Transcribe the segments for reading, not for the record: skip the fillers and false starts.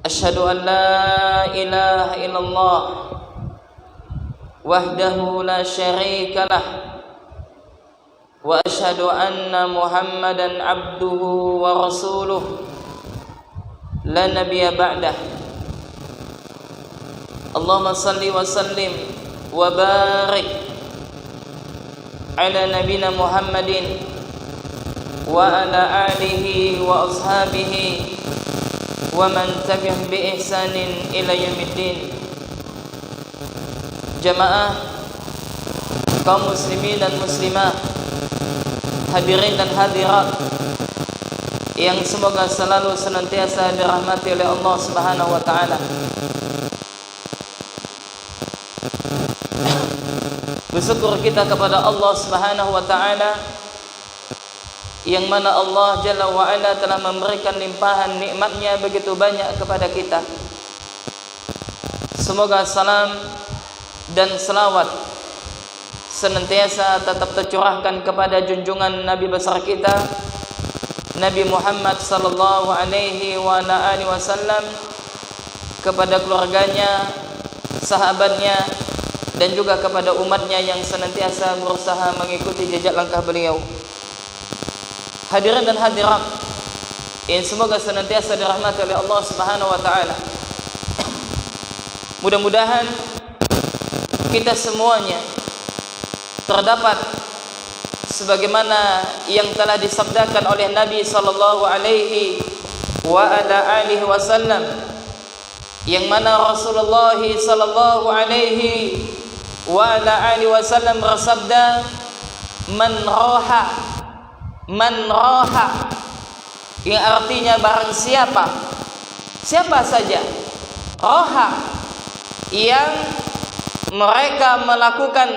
Asyhadu an la ilaha illallah wahdahu la syarika lah wa asyhadu anna Muhammadan abduhu wa rasuluh la nabiyya ba'dah. Allahumma salli wa sallim wa barik ala nabina Muhammadin wa ala alihi wa ashabihi wa man tabi'ahum bi ihsanin ila yaumiddin. Jamaah kaum muslimin dan muslimah, hadirin dan hadirat yang semoga selalu senantiasa dirahmati oleh Allah Subhanahu wa taala. Bersyukur kita kepada Allah Subhanahu wa taala yang mana Allah Jalla wa Ala telah memberikan limpahan nikmatnya begitu banyak kepada kita. Semoga salam dan selawat senantiasa tetap tercurahkan kepada junjungan Nabi besar kita, Nabi Muhammad sallallahu alaihi wa ala alihi wasallam, kepada keluarganya, sahabatnya, dan juga kepada umatnya yang senantiasa berusaha mengikuti jejak langkah beliau. Hadirin dan hadirat yang semoga senantiasa dirahmati oleh Allah Subhanahu wa taala. Mudah-mudahan kita semuanya terdapat sebagaimana yang telah disabdakan oleh Nabi sallallahu alaihi wa ala alihi wasallam, yang mana Rasulullah sallallahu alaihi wa ala alihi wasallam bersabda, man raha, yang artinya barang siapa saja, raha, yang mereka melakukan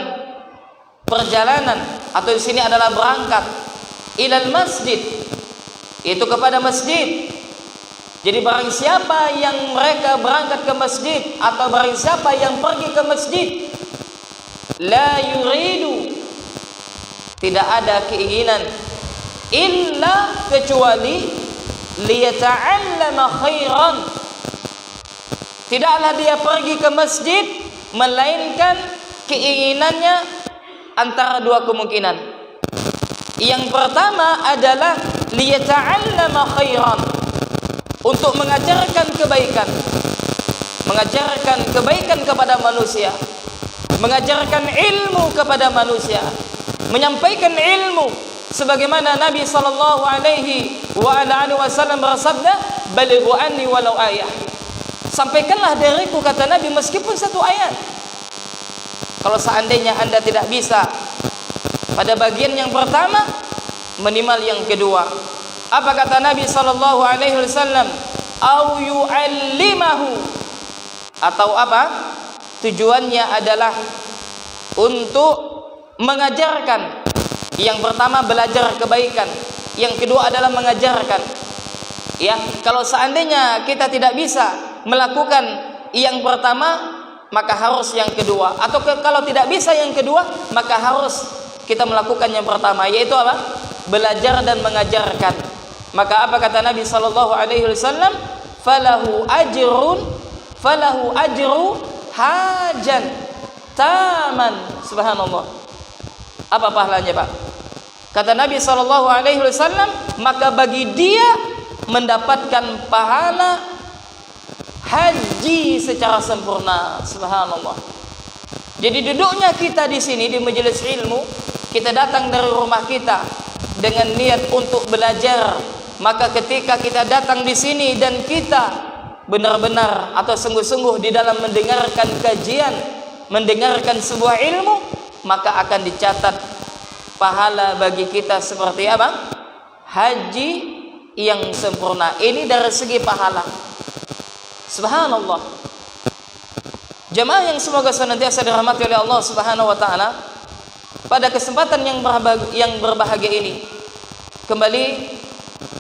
perjalanan atau di sini adalah berangkat ilal masjid, itu kepada masjid. Jadi barang siapa yang mereka berangkat ke masjid atau barang siapa yang pergi ke masjid, la yuridu, tidak ada keinginan, illa kecuali liyata'allama khairan, tidaklah dia pergi ke masjid melainkan keinginannya antara dua kemungkinan. Yang pertama adalah liyata'allama khairan, untuk mengajarkan kebaikan kepada manusia, mengajarkan ilmu kepada manusia, menyampaikan ilmu sebagaimana Nabi sallallahu alaihi wa ala alihi wasallam bersabda, balighu anni walau ayah, sampaikanlah dariku, kata Nabi, meskipun satu ayat. Kalau seandainya Anda tidak bisa pada bagian yang pertama, minimal yang kedua. Apa kata Nabi sallallahu alaihi wasallam? Au yu'allimahu, atau apa? Tujuannya adalah untuk mengajarkan. Yang pertama belajar kebaikan, yang kedua adalah mengajarkan. Ya, kalau seandainya kita tidak bisa melakukan yang pertama, maka harus yang kedua. Atau kalau tidak bisa yang kedua, maka harus kita melakukan yang pertama, yaitu apa? Belajar dan mengajarkan. Maka apa kata Nabi sallallahu alaihi wasallam? Falahu ajru hajan taman. Subhanallah. Apa pahalanya, Pak? Kata Nabi sallallahu alaihi wasallam, maka bagi dia mendapatkan pahala haji secara sempurna. Subhanallah. Jadi duduknya kita di sini di majelis ilmu, kita datang dari rumah kita dengan niat untuk belajar, maka ketika kita datang di sini dan kita benar-benar atau sungguh-sungguh di dalam mendengarkan kajian, mendengarkan sebuah ilmu, maka akan dicatat pahala bagi kita seperti apa? Haji yang sempurna. Ini dari segi pahala. Subhanallah. Jemaah yang semoga senantiasa dirahmati oleh Allah Subhanahu wa taala, pada kesempatan yang berbahagia ini kembali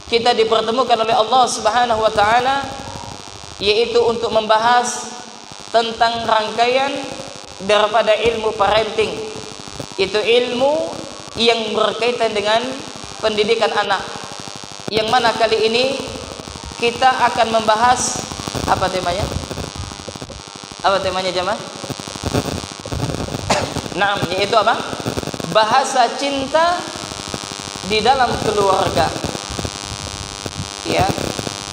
kita dipertemukan oleh Allah Subhanahu wa taala, yaitu untuk membahas tentang rangkaian daripada ilmu parenting. Itu ilmu yang berkaitan dengan pendidikan anak, yang mana kali ini kita akan membahas Apa temanya? Apa temanya jemaah? Naam, yaitu apa? Bahasa cinta di dalam keluarga. Ya,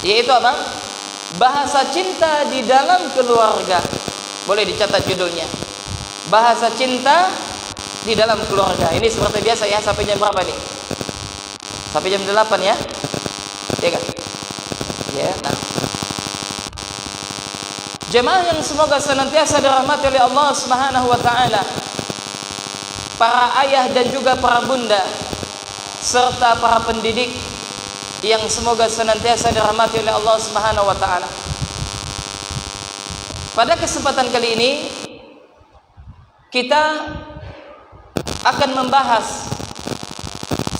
yaitu apa? Bahasa cinta di dalam keluarga. Boleh dicatat judulnya. Bahasa cinta di dalam keluarga. Ini seperti biasa ya, sampai jam berapa nih? Sampai jam 8 ya? Ya kan? Ya, nah. Jemaah yang semoga senantiasa dirahmati oleh Allah Subhanahu wa taala. Para ayah dan juga para bunda serta para pendidik yang semoga senantiasa dirahmati oleh Allah Subhanahu wa taala. Pada kesempatan kali ini kita akan membahas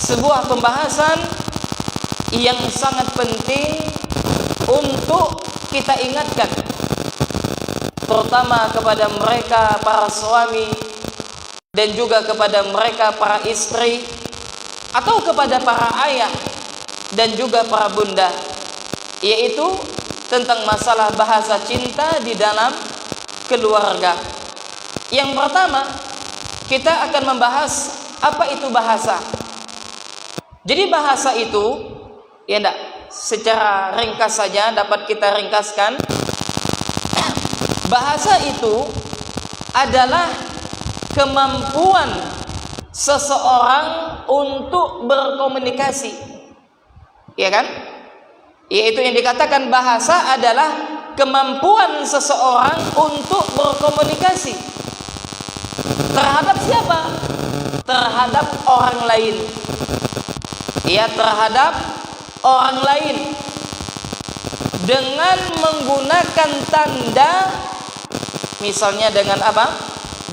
sebuah pembahasan yang sangat penting untuk kita ingatkan, terutama kepada mereka para suami dan juga kepada mereka para istri, atau kepada para ayah dan juga para bunda, yaitu tentang masalah bahasa cinta di dalam keluarga. Yang pertama, kita akan membahas apa itu bahasa. Jadi bahasa itu, ya enggak, secara ringkas saja dapat kita ringkaskan. Bahasa itu adalah kemampuan seseorang untuk berkomunikasi, ya kan? Yaitu yang dikatakan bahasa adalah kemampuan seseorang untuk berkomunikasi terhadap siapa? Terhadap orang lain. Ya, terhadap orang lain dengan menggunakan tanda, misalnya dengan apa?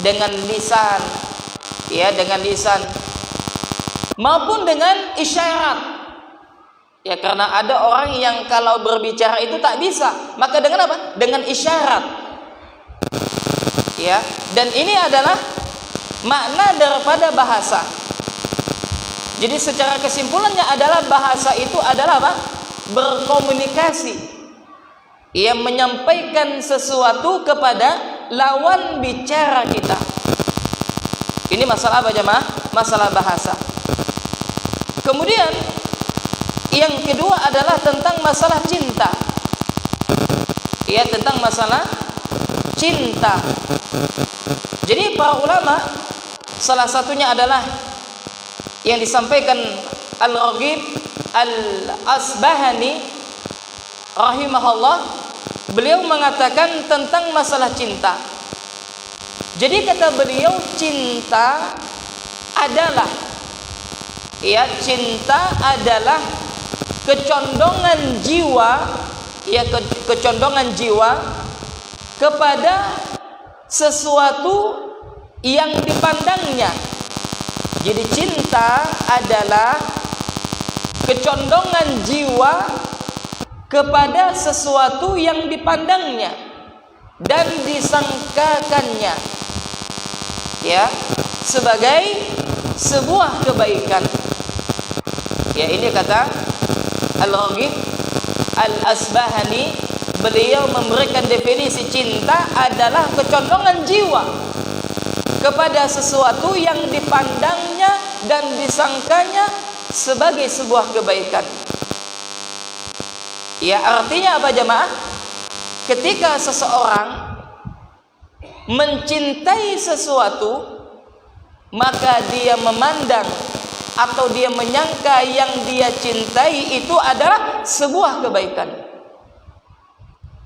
Dengan lisan, ya, dengan lisan, maupun dengan isyarat. Ya, karena ada orang yang kalau berbicara itu tak bisa, maka dengan apa? Dengan isyarat. Ya, dan ini adalah makna daripada bahasa. Jadi secara kesimpulannya adalah bahasa itu adalah apa? Berkomunikasi. Ia menyampaikan sesuatu kepada lawan bicara kita. Ini masalah apa jemaah? Masalah bahasa. Kemudian yang kedua adalah tentang masalah cinta. Ya, tentang masalah cinta. Jadi para ulama, salah satunya adalah yang disampaikan Al-Raghib Al-Asbahani rahimahullah. Beliau mengatakan tentang masalah cinta. Jadi kata beliau, cinta adalah, ya, cinta adalah kecondongan jiwa, ya, kecondongan jiwa kepada sesuatu yang dipandangnya. Jadi cinta adalah kecondongan jiwa kepada sesuatu yang dipandangnya dan disangkakannya, ya, sebagai sebuah kebaikan. Ya, ini kata Al-Raghib Al-Asbahani. Beliau memberikan definisi cinta adalah kecondongan jiwa kepada sesuatu yang dipandangnya dan disangkanya sebagai sebuah kebaikan. Ya, artinya apa jemaah? Ketika seseorang mencintai sesuatu, maka dia memandang atau dia menyangka yang dia cintai itu adalah sebuah kebaikan.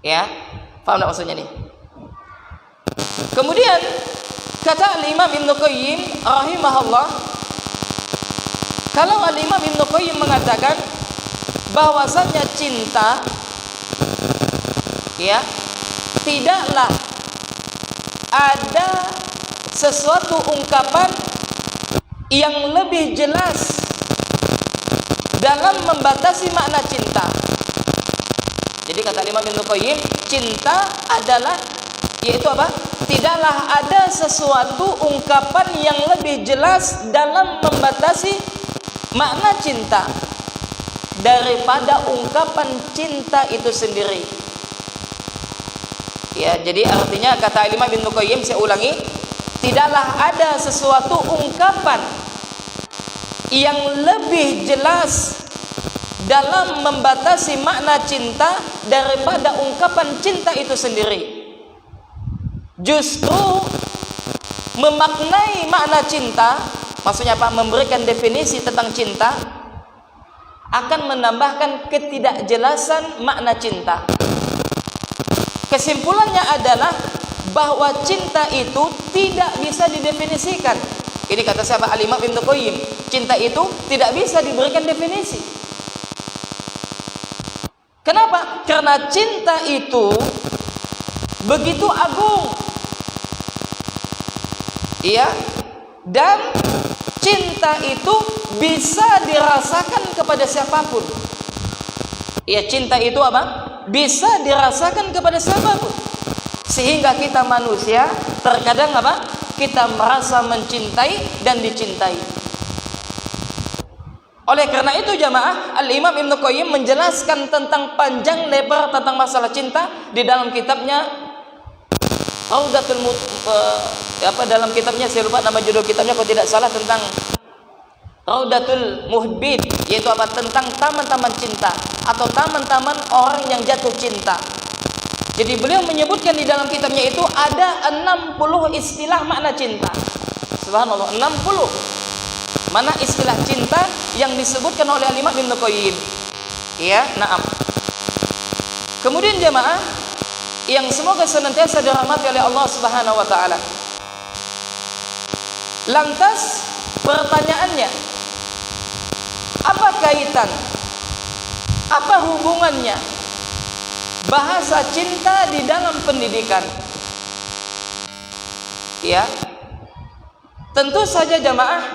Ya, paham tak maksudnya nih? Kemudian kata Al-Imam Ibn Qayyim rahimahullah, kalau Al-Imam Ibn Qayyim mengatakan bahwasanya cinta, ya, tidaklah ada sesuatu ungkapan yang lebih jelas dalam membatasi makna cinta. Jadi kata Imam Ibnu Qayyim, cinta adalah, yaitu apa? Tidaklah ada sesuatu ungkapan yang lebih jelas dalam membatasi makna cinta daripada ungkapan cinta itu sendiri. Ya, jadi artinya kata Imam Ibnu Qayyim, saya ulangi, tidaklah ada sesuatu ungkapan yang lebih jelas dalam membatasi makna cinta daripada ungkapan cinta itu sendiri. Justru memaknai makna cinta, maksudnya apa? Memberikan definisi tentang cinta akan menambahkan ketidakjelasan makna cinta. Kesimpulannya adalah bahwa cinta itu tidak bisa didefinisikan. Ini kata siapa? Al-Imam Ibnu Qayyim. Cinta itu tidak bisa diberikan definisi. Kenapa? Karena cinta itu begitu agung. Iya. Dan cinta itu bisa dirasakan kepada siapapun. Iya, cinta itu apa? Bisa dirasakan kepada siapapun. Sehingga kita manusia terkadang apa? Kita merasa mencintai dan dicintai. Oleh karena itu jamaah, Al-Imam Ibnu Qayyim menjelaskan tentang panjang lebar tentang masalah cinta di dalam kitabnya Raudatul dalam kitabnya, saya lupa nama judul kitabnya kalau tidak salah, tentang Raudatul Muhibbin, yaitu apa? Tentang taman-taman cinta atau taman-taman orang yang jatuh cinta. Jadi beliau menyebutkan di dalam kitabnya itu ada 60 istilah makna cinta. Subhanallah, 60 mana istilah cinta yang disebutkan oleh Imam Ibnu Qayyim. Ya, na'am. Kemudian jamaah yang semoga senantiasa dirahmati oleh Allah Subhanahu wa taala. Lantas pertanyaannya, apa kaitan, apa hubungannya bahasa cinta di dalam pendidikan? Ya, tentu saja jamaah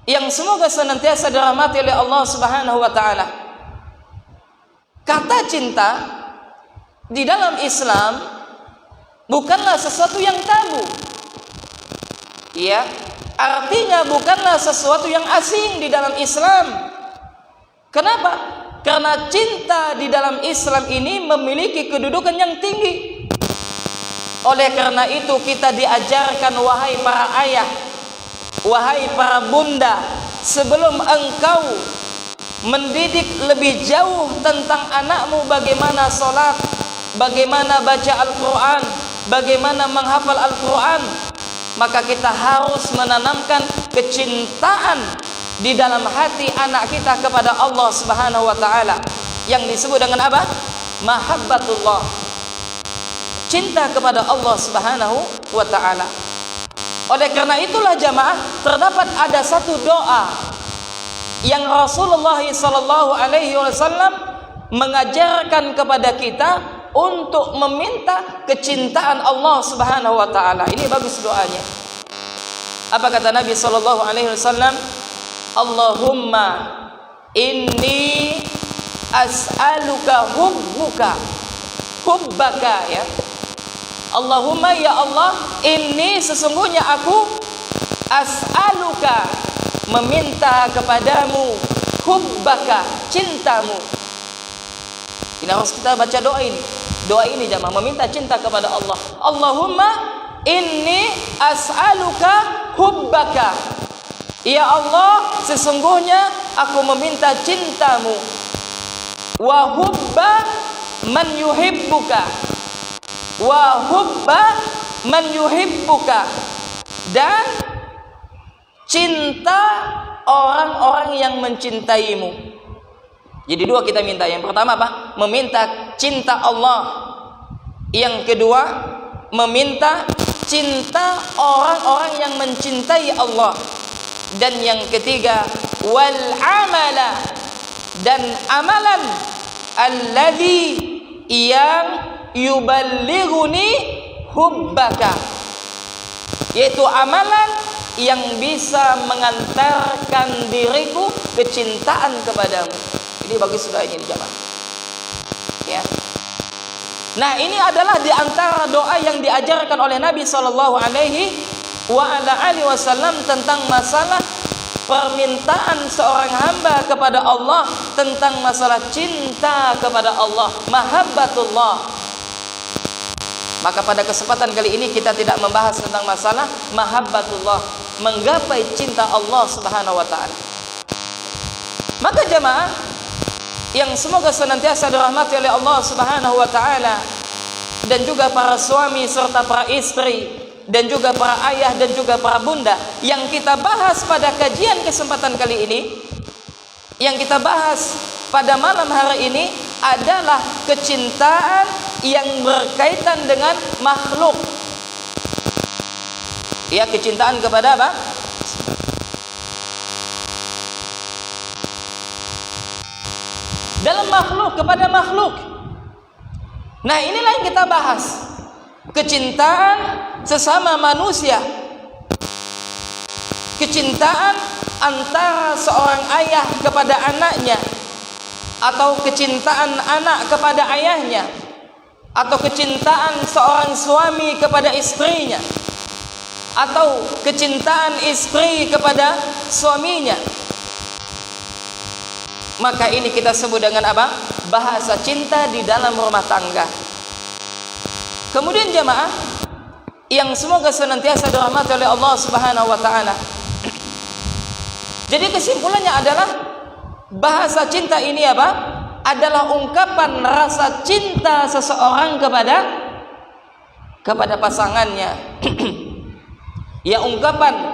yang semoga senantiasa dirahmati oleh Allah Subhanahu wa taala, kata cinta di dalam Islam bukanlah sesuatu yang tabu. Ya, artinya bukanlah sesuatu yang asing di dalam Islam. Kenapa? Karena cinta di dalam Islam ini memiliki kedudukan yang tinggi. Oleh karena itu kita diajarkan, wahai para ayah, wahai para bunda, sebelum engkau mendidik lebih jauh tentang anakmu bagaimana sholat, bagaimana baca Al-Quran, bagaimana menghafal Al-Quran, maka kita harus menanamkan kecintaan di dalam hati anak kita kepada Allah Subhanahu wa taala, yang disebut dengan apa? Mahabbatullah. Cinta kepada Allah Subhanahu wa taala. Oleh karena itulah jamaah, terdapat ada satu doa yang Rasulullah sallallahu alaihi wasallam mengajarkan kepada kita untuk meminta kecintaan Allah Subhanahu wa taala. Ini bagus doanya. Apa kata Nabi sallallahu alaihi wasallam? Allahumma inni as'aluka hubbaka, ya. Allahumma, ya Allah, ini sesungguhnya aku as'aluka, meminta kepadamu, hubbaka, cintamu. Ini harus kita baca doa ini. Doa ini jamaah, meminta cinta kepada Allah. Allahumma inni as'aluka hubbaka. Ya Allah, sesungguhnya aku meminta cintamu. Wa hubba man yuhibbuka. Wa hubba man yuhibbuka. Dan cinta orang-orang yang mencintaimu. Jadi dua kita minta. Yang pertama apa? Meminta cinta Allah. Yang kedua, meminta cinta orang-orang yang mencintai Allah. Dan yang ketiga, wal amala, dan amalan alladzi yang yuballighuni hubbaka, yaitu amalan yang bisa mengantarkan diriku kecintaan kepadamu. Ini bagus sudah ini jamaah. Ya. Nah, ini adalah di antara doa yang diajarkan oleh Nabi sallallahu alaihi wasallam tentang masalah permintaan seorang hamba kepada Allah, tentang masalah cinta kepada Allah, mahabbatullah. Maka pada kesempatan kali ini kita tidak membahas tentang masalah mahabbatullah, menggapai cinta Allah Subhanahu wa taala. Maka jemaah yang semoga senantiasa dirahmati oleh Allah Subhanahu wa taala, dan juga para suami serta para istri, dan juga para ayah dan juga para bunda, yang kita bahas pada kajian kesempatan kali ini, yang kita bahas pada malam hari ini adalah kecintaan yang berkaitan dengan makhluk. Ya, kecintaan kepada apa? Dalam makhluk, kepada makhluk. Nah, inilah yang kita bahas. Kecintaan sesama manusia. Kecintaan antara seorang ayah kepada anaknya, atau kecintaan anak kepada ayahnya, atau kecintaan seorang suami kepada istrinya, atau kecintaan istri kepada suaminya. Maka ini kita sebut dengan apa? Bahasa cinta di dalam rumah tangga. Kemudian jemaah yang semoga senantiasa dirahmati oleh Allah Subhanahu wa taala. Jadi kesimpulannya adalah bahasa cinta ini apa? Adalah ungkapan rasa cinta seseorang kepada pasangannya. Ya, ungkapan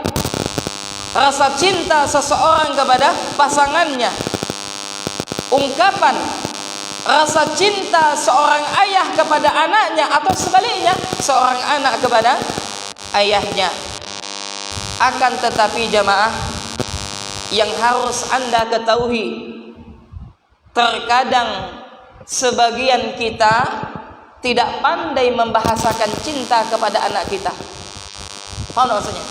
rasa cinta seseorang kepada pasangannya. Ungkapan rasa cinta seorang ayah kepada anaknya, atau sebaliknya seorang anak kepada ayahnya. Akan tetapi jemaah, yang harus Anda ketahui, terkadang sebagian kita tidak pandai membahasakan cinta kepada anak kita. Paham maksudnya?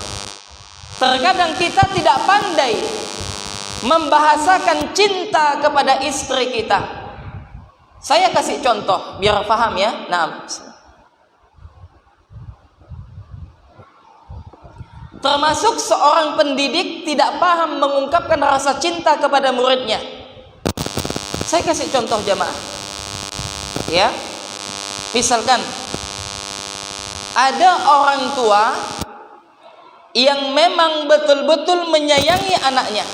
Terkadang kita tidak pandai membahasakan cinta kepada istri kita. Saya kasih contoh biar paham ya. Nah, termasuk seorang pendidik tidak paham mengungkapkan rasa cinta kepada muridnya. Saya kasih contoh jemaah. Ya. Misalkan ada orang tua yang memang betul-betul menyayangi anaknya.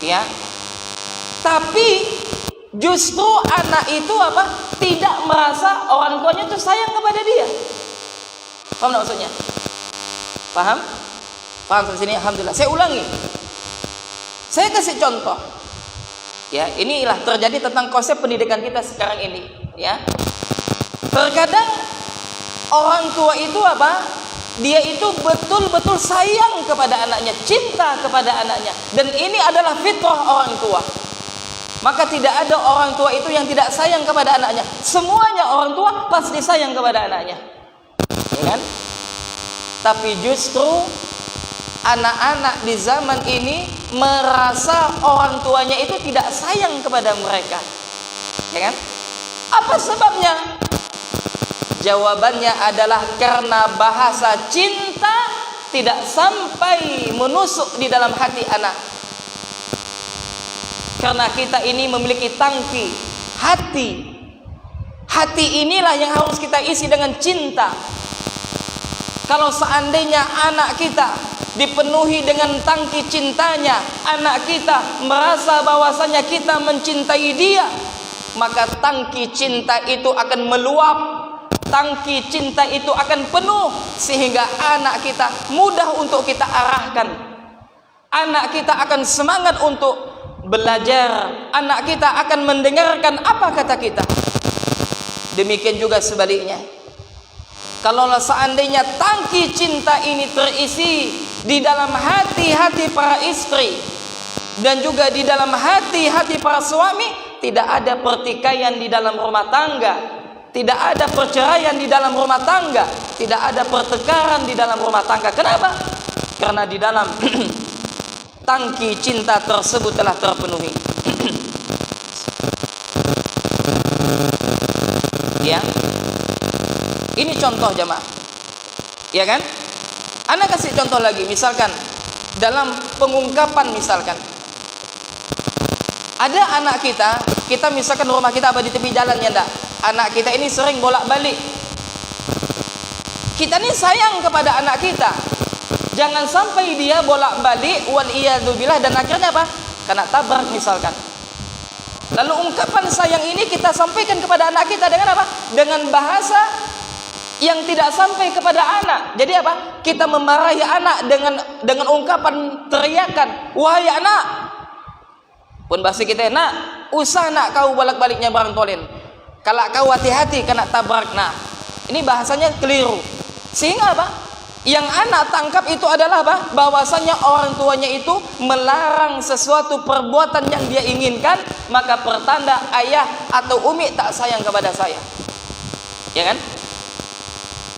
Ya. Tapi justru anak itu apa? Tidak merasa orang tuanya itu sayang kepada dia. Paham maksudnya? Paham? Paham sampai sini? Alhamdulillah. Saya ulangi. Saya kasih contoh. Ya, inilah terjadi tentang konsep pendidikan kita sekarang ini, ya. Terkadang orang tua itu apa? Dia itu betul-betul sayang kepada anaknya, cinta kepada anaknya, dan ini adalah fitrah orang tua. Maka tidak ada orang tua itu yang tidak sayang kepada anaknya. Semuanya orang tua pasti sayang kepada anaknya, ya kan? Tapi justru anak-anak di zaman ini merasa orang tuanya itu tidak sayang kepada mereka, ya kan? Apa sebabnya? Jawabannya adalah karena bahasa cinta tidak sampai menusuk di dalam hati anak. Karena kita ini memiliki tangki hati. Hati inilah yang harus kita isi dengan cinta. Kalau seandainya anak kita dipenuhi dengan tangki cintanya, anak kita merasa bahwasanya kita mencintai dia, maka tangki cinta itu akan meluap. Tangki cinta itu akan penuh, sehingga anak kita mudah untuk kita arahkan. Anak kita akan semangat untuk belajar. Anak kita akan mendengarkan apa kata kita. Demikian juga sebaliknya. Kalau seandainya tangki cinta ini terisi di dalam hati-hati para istri dan juga di dalam hati-hati para suami, tidak ada pertikaian di dalam rumah tangga. Tidak ada perceraian di dalam rumah tangga, tidak ada pertengkaran di dalam rumah tangga. Kenapa? Karena di dalam tangki cinta tersebut telah terpenuhi. Ya, ini contoh jemaah, ya kan? Anda kasih contoh lagi, misalkan dalam pengungkapan, misalkan ada anak kita kita misalkan rumah kita di tepi jalan ya enggak, anak kita ini sering bolak-balik. Kita ini sayang kepada anak kita. Jangan sampai dia bolak-balik wal iyadzubillah dan akhirnya apa? Kena tabrak misalkan. Lalu ungkapan sayang ini kita sampaikan kepada anak kita dengan apa? Dengan bahasa yang tidak sampai kepada anak. Jadi apa? Kita memarahi anak dengan ungkapan teriakan, "Wahai anak." Pun bahasa kita, "Nak, usah nak kau bolak-baliknya barang tolen. Kalau kau hati-hati kena tabrak." Nah, ini bahasanya keliru. Sehingga apa? Yang anak tangkap itu adalah apa? Bahwasanya orang tuanya itu melarang sesuatu perbuatan yang dia inginkan, maka pertanda ayah atau umi tak sayang kepada saya. Ya kan?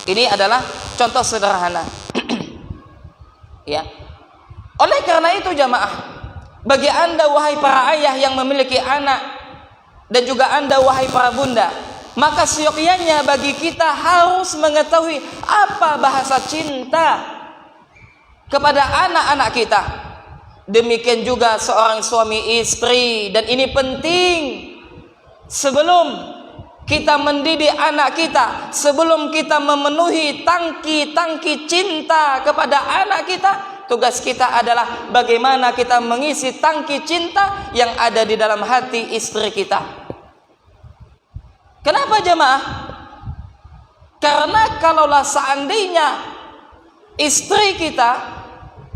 Ini adalah contoh sederhana. Ya. Oleh karena itu jamaah, bagi anda wahai para ayah yang memiliki anak, dan juga anda wahai para bunda, maka seyogyanya bagi kita harus mengetahui apa bahasa cinta kepada anak-anak kita. Demikian juga seorang suami istri, dan ini penting. Sebelum kita mendidik anak kita, sebelum kita memenuhi tangki-tangki cinta kepada anak kita, tugas kita adalah bagaimana kita mengisi tangki cinta yang ada di dalam hati istri kita. Kenapa jemaah? Karena kalaulah seandainya istri kita,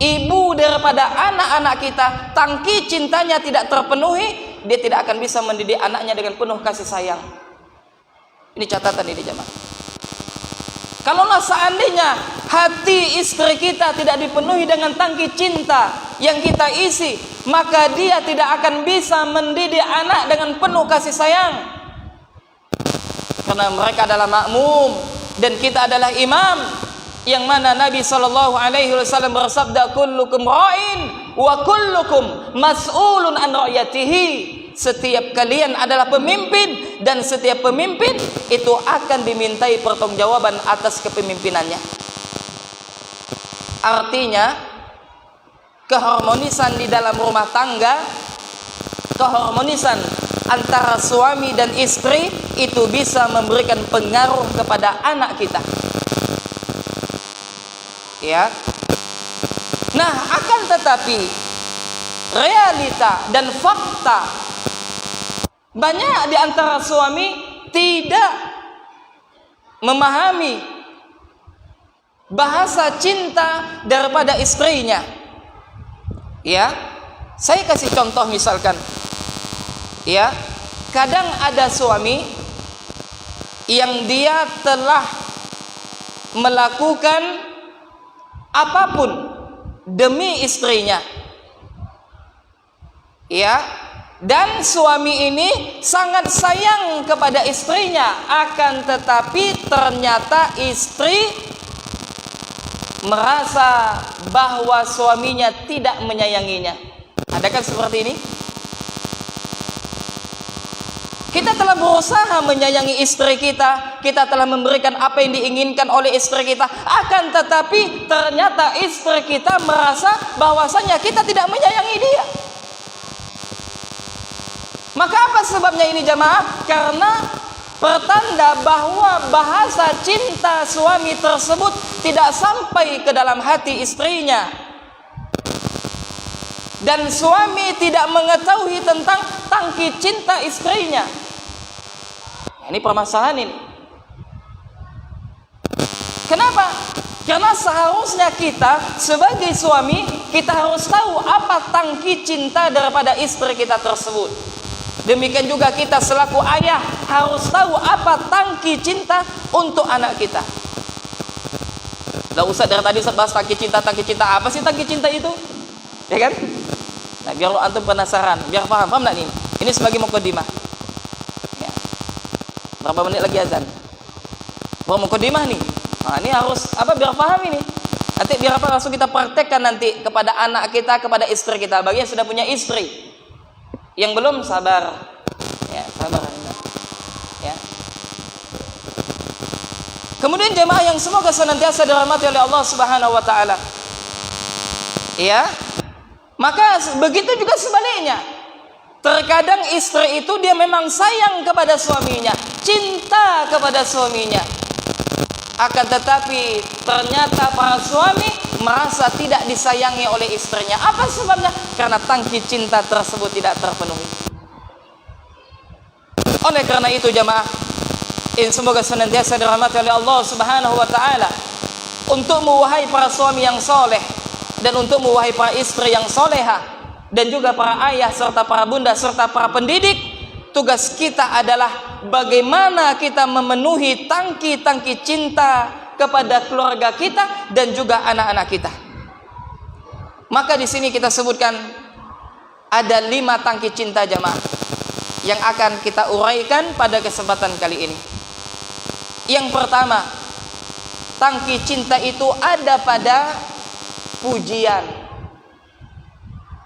ibu daripada anak-anak kita, tangki cintanya tidak terpenuhi, dia tidak akan bisa mendidik anaknya dengan penuh kasih sayang. Ini catatan ini jemaah. Kalaulah seandainya hati istri kita tidak dipenuhi dengan tangki cinta yang kita isi, maka dia tidak akan bisa mendidik anak dengan penuh kasih sayang. Karena mereka adalah makmum dan kita adalah imam, yang mana Nabi SAW bersabda, kullukum ra'in wa kullukum mas'ulun an ra'yatihi. Setiap kalian adalah pemimpin, dan setiap pemimpin itu akan dimintai pertanggungjawaban atas kepemimpinannya. Artinya keharmonisan di dalam rumah tangga, keharmonisan antara suami dan istri itu bisa memberikan pengaruh kepada anak kita. Ya. Nah, akan tetapi realita dan fakta, banyak di antara suami tidak memahami bahasa cinta daripada istrinya. Ya. Saya kasih contoh misalkan. Ya, kadang ada suami yang dia telah melakukan apapun demi istrinya. Ya, dan suami ini sangat sayang kepada istrinya, akan tetapi ternyata istri merasa bahwa suaminya tidak menyayanginya. Adakah seperti ini? Kita telah berusaha menyayangi istri kita, kita telah memberikan apa yang diinginkan oleh istri kita, akan tetapi ternyata istri kita merasa bahwasanya kita tidak menyayangi dia. Maka apa sebabnya ini jamaah? Karena pertanda bahwa bahasa cinta suami tersebut tidak sampai ke dalam hati istrinya, dan suami tidak mengetahui tentang tangki cinta istrinya. Ini permasalahan ini. Kenapa? Karena seharusnya kita sebagai suami, kita harus tahu apa tangki cinta daripada istri kita tersebut. Demikian juga kita selaku ayah harus tahu apa tangki cinta untuk anak kita. Udah Ustaz, dari tadi Ustaz bahas tangki cinta. Apa sih tangki cinta itu? Ya kan? Nah, biar lo antum penasaran, biar paham enggak nih? Ini sebagai mukadimah. Ya. Berapa menit lagi azan? Mukadimah nih. Nah, ini harus apa biar paham ini. Nanti biar apa langsung kita praktekkan nanti kepada anak kita, kepada istri kita. Bagi yang sudah punya istri, yang belum sabar. Ya, sabar. Ya. Kemudian jemaah yang semoga senantiasa dirahmati oleh Allah Subhanahu wa taala. Ya. Maka begitu juga sebaliknya. Terkadang istri itu dia memang sayang kepada suaminya, cinta kepada suaminya. Akan tetapi ternyata para suami merasa tidak disayangi oleh istrinya. Apa sebabnya? Karena tangki cinta tersebut tidak terpenuhi. Oleh karena itu jamaah, semoga senantiasa dirahmati oleh Allah Subhanahu wa taala, untukmu wahai para suami yang soleh, dan untukmu wahai para istri yang soleha, dan juga para ayah serta para bunda serta para pendidik, tugas kita adalah bagaimana kita memenuhi tangki-tangki cinta kepada keluarga kita dan juga anak-anak kita. Maka di sini kita sebutkan ada 5 tangki cinta jamaah yang akan kita uraikan pada kesempatan kali ini. Yang pertama, tangki cinta itu ada pada pujian.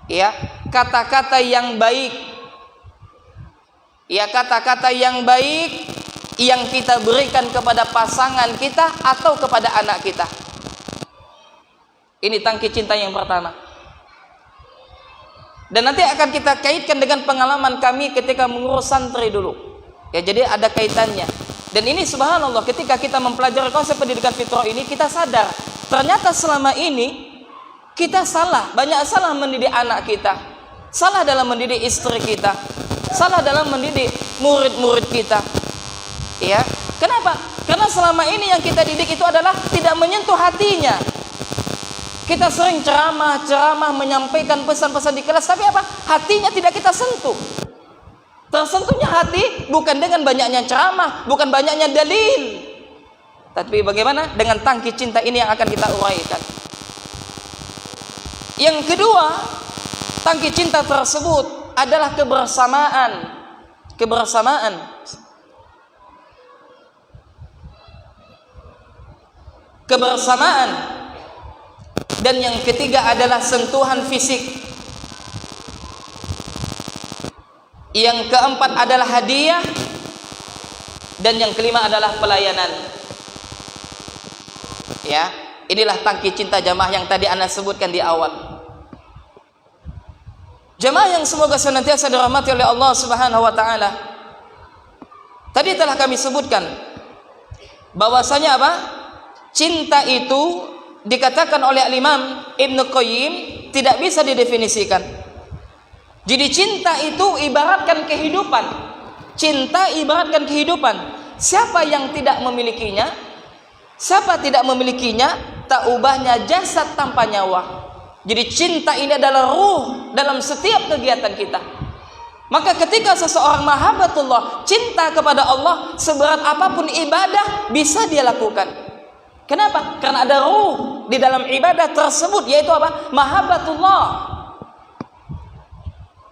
Ya, kata-kata yang baik. Ya, kata-kata yang baik yang kita berikan kepada pasangan kita atau kepada anak kita. Ini tangki cinta yang pertama. Dan nanti akan kita kaitkan dengan pengalaman kami ketika mengurus santri dulu. Ya, jadi ada kaitannya. Dan ini subhanallah, ketika kita mempelajari konsep pendidikan fitrah ini, kita sadar ternyata selama ini kita salah, banyak salah mendidik anak kita, salah dalam mendidik istri kita, salah dalam mendidik murid-murid kita. Ya, kenapa? Karena selama ini yang kita didik itu adalah tidak menyentuh hatinya. Kita sering ceramah menyampaikan pesan-pesan di kelas, tapi apa? Hatinya tidak kita sentuh. Tersentuhnya hati bukan dengan banyaknya ceramah, bukan banyaknya dalil, tapi bagaimana dengan tangki cinta ini yang akan kita uraikan. Yang kedua, tangki cinta tersebut adalah kebersamaan. Dan yang ketiga adalah sentuhan fisik. Yang keempat adalah hadiah. Dan yang kelima adalah pelayanan. Ya, inilah tangki cinta jamaah yang tadi Anda sebutkan di awal. Jamaah yang semoga senantiasa dirahmati oleh Allah Subhanahu wa taala. Tadi telah kami sebutkan bahwasanya apa? Cinta itu dikatakan oleh Imam Ibnu Qayyim tidak bisa didefinisikan. Jadi cinta itu ibaratkan kehidupan. Cinta ibaratkan kehidupan. Siapa yang tidak memilikinya? Siapa tidak memilikinya, tak ubahnya jasad tanpa nyawa. Jadi cinta ini adalah ruh dalam setiap kegiatan kita. Maka ketika seseorang mahabbatullah, cinta kepada Allah, seberat apapun ibadah bisa dia lakukan. Kenapa? Karena ada ruh di dalam ibadah tersebut, yaitu apa? Mahabbatullah.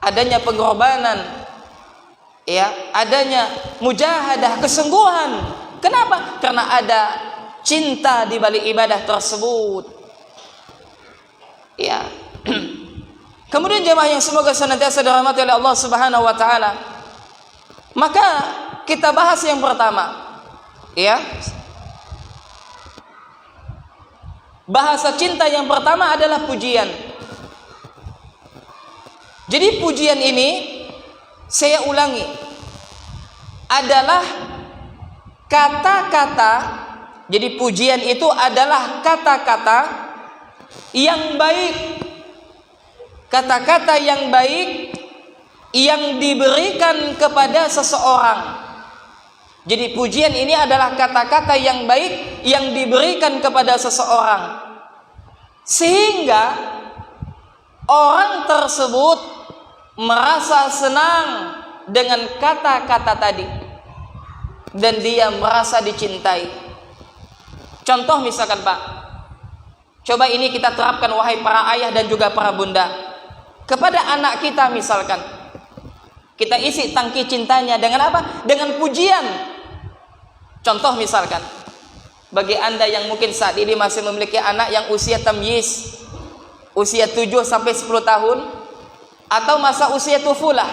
Adanya pengorbanan, ya, adanya mujahadah, kesungguhan. Kenapa? Karena ada cinta di balik ibadah tersebut. Ya. Kemudian jemaah yang semoga senantiasa dirahmati oleh Allah Subhanahu wa taala. Maka kita bahas yang pertama. Ya. Bahasa cinta yang pertama adalah pujian. Jadi pujian ini saya ulangi adalah kata-kata. Jadi pujian itu adalah kata-kata yang baik, kata-kata yang baik yang diberikan kepada seseorang. Jadi pujian ini adalah kata-kata yang baik yang diberikan kepada seseorang, sehingga orang tersebut merasa senang dengan kata-kata tadi dan dia merasa dicintai. Contoh misalkan Pak, coba ini kita terapkan wahai para ayah dan juga para bunda. Kepada anak kita misalkan, kita isi tangki cintanya dengan apa? Dengan pujian. Contoh misalkan, bagi Anda yang mungkin saat ini masih memiliki anak yang usia tamyiz, usia 7 sampai 10 tahun, atau masa usia tufulah,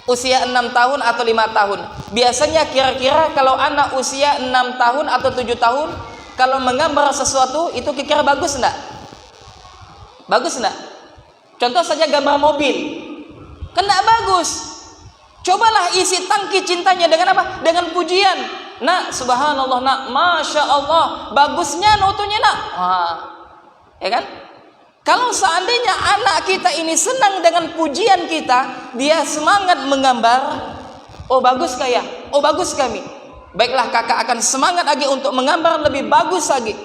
usia 6 tahun atau 5 tahun. Biasanya kira-kira kalau anak usia 6 tahun atau 7 tahun, kalau menggambar sesuatu itu kira-kira bagus enggak? Bagus enggak? Contoh saja gambar mobil. Kan tidak bagus. Cobalah isi tangki cintanya dengan apa? Dengan pujian. Nak, subhanallah, nak, masya Allah, bagusnya nutunya, nak. Wah, ya kan? Kalau seandainya anak kita ini senang dengan pujian kita, dia semangat menggambar. Oh bagus kaya, oh bagus kami. Baiklah, kakak akan semangat lagi untuk menggambar lebih bagus lagi.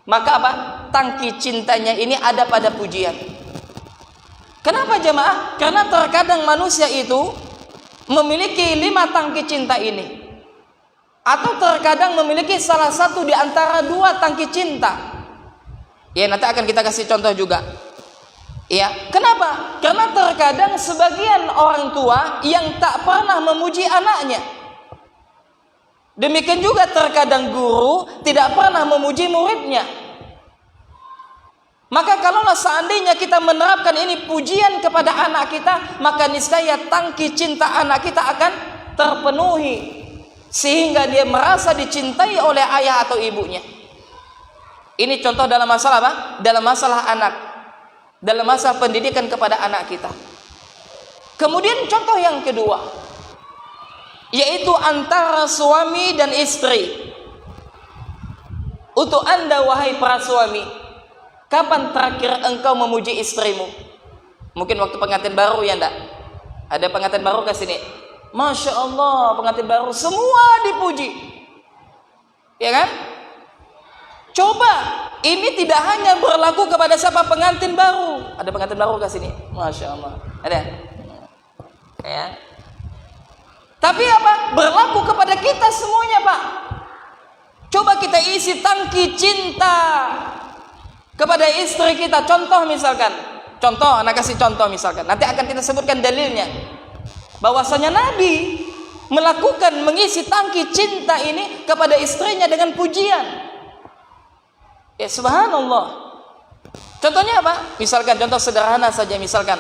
Maka apa? Tangki cintanya ini ada pada pujian. Kenapa jemaah? Karena terkadang manusia itu memiliki 5 tangki cinta ini, atau terkadang memiliki salah satu di antara 2 tangki cinta. Ya, nanti akan kita kasih contoh juga. Ya, kenapa? Karena terkadang sebagian orang tua yang tak pernah memuji anaknya. Demikian juga terkadang guru tidak pernah memuji muridnya. Maka kalaulah seandainya kita menerapkan ini pujian kepada anak kita, maka niscaya tangki cinta anak kita akan terpenuhi, sehingga dia merasa dicintai oleh ayah atau ibunya. Ini contoh dalam masalah apa? Dalam masalah anak, dalam masalah pendidikan kepada anak kita. Kemudian contoh yang kedua, yaitu antara suami dan istri. Untuk anda wahai para suami, kapan terakhir engkau memuji istrimu? Mungkin waktu pengantin baru, ya enggak? Ada pengantin baru ke sini, masya Allah, pengantin baru semua dipuji, ya kan? Coba, ini tidak hanya berlaku kepada siapa pengantin baru. Ada pengantin baru ke sini, masya Allah. Ada? Ya. Tapi apa? Berlaku kepada kita semuanya, Pak. Coba kita isi tangki cinta kepada istri kita. Contoh misalkan, contoh, anak kasih contoh misalkan. Nanti akan kita sebutkan dalilnya. Bahwasanya Nabi melakukan mengisi tangki cinta ini kepada istrinya dengan pujian. Ya subhanallah. Contohnya apa? Misalkan contoh sederhana saja, misalkan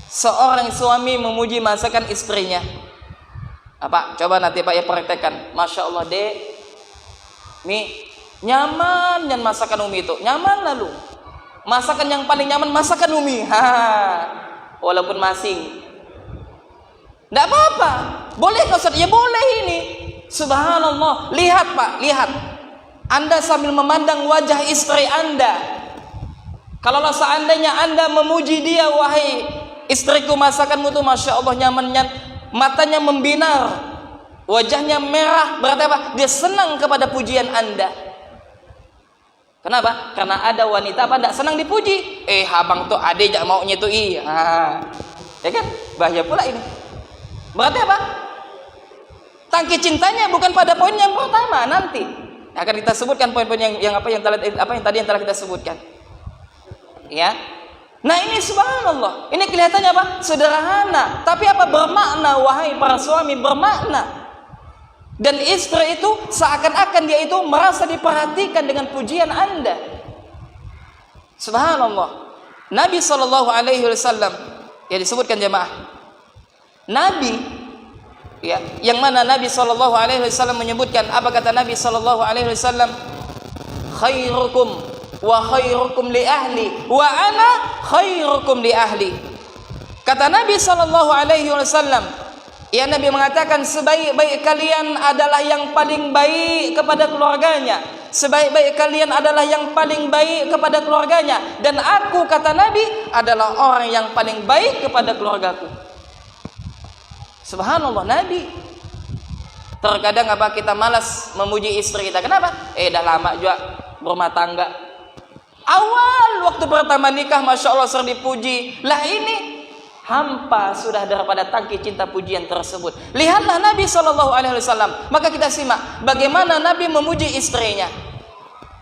seorang suami memuji masakan istrinya. Apa? Coba nanti Pak ya praktekkan. Masya Allah dek, Mi, nyaman dan masakan Umi itu. Nyaman lalu. Masakan yang paling nyaman masakan Umi. Walaupun masing. Tidak apa-apa. Boleh kau Ustaz? Ya boleh ini. Subhanallah. Lihat Pak, lihat. Anda sambil memandang wajah istri Anda. Kalaulah seandainya Anda memuji dia, wahai istriku, masakanmu tuh masya Allah nyamannya, matanya membinar, wajahnya merah, berarti apa? Dia senang kepada pujian Anda. Kenapa? Karena ada wanita apa tidak senang dipuji. Abang tuh ade jak maunya tuh ya kan? Bahaya pula ini. Berarti apa? Tangki cintanya bukan pada poin yang pertama, nanti akan kita sebutkan poin-poin yang tadi yang telah kita sebutkan. Ya. Nah ini subhanallah, ini kelihatannya apa? Sederhana, tapi apa bermakna, wahai para suami, bermakna. Dan istri itu seakan-akan dia itu merasa diperhatikan dengan pujian Anda. Subhanallah. Nabi SAW, ya disebutkan jemaah, Nabi, ya, yang mana Nabi SAW menyebutkan, apa kata Nabi SAW? Khairukum wa khairukum li ahli wa ana khairukum li ahli. Kata Nabi SAW, ya, Nabi mengatakan sebaik-baik kalian adalah yang paling baik kepada keluarganya, sebaik-baik kalian adalah yang paling baik kepada keluarganya, dan aku, kata Nabi, adalah orang yang paling baik kepada keluargaku. Subhanallah, Nabi. Terkadang apa, kita malas memuji istri kita. Kenapa? Dah lama juga berumah tangga. Awal waktu pertama nikah, masya Allah sering dipuji. Lah ini hampa sudah daripada tangki cinta pujian tersebut. Lihatlah Nabi SAW. Maka kita simak bagaimana Nabi memuji istrinya.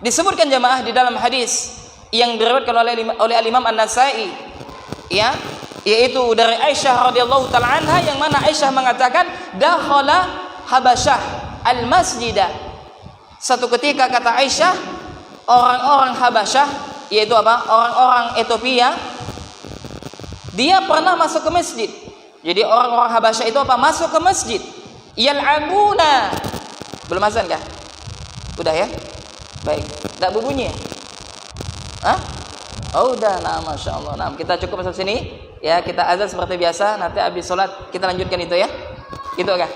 Disebutkan jemaah di dalam hadis yang diriwayatkan oleh Al-Imam An-Nasai, ya, yaitu dari Aisyah radhiyallahu taala anha, yang mana Aisyah mengatakan dakhala Habasyah al-masjidah. Satu ketika, kata Aisyah, orang-orang Habasyah, yaitu apa? Orang-orang Ethiopia, dia pernah masuk ke masjid. Jadi orang-orang Habasyah itu apa? Masuk ke masjid. Yal'abuna. Belum azan kah? Udah ya? Baik. Tak berbunyi? Hah? Oh udah. Nah, masya Allah. Nah, kita cukup sampai sini. Ya, kita azan seperti biasa, nanti habis sholat kita lanjutkan itu ya. Gitu kah?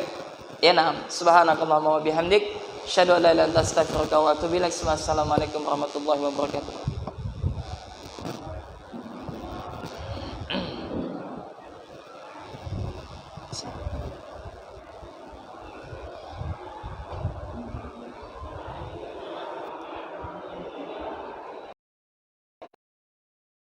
Ya, nah. Subhanakallahumma wa bihamdik, asyhadu an la ilaha illa anta astaghfiruka wa atubu ilaik. Assalamualaikum warahmatullahi wabarakatuh.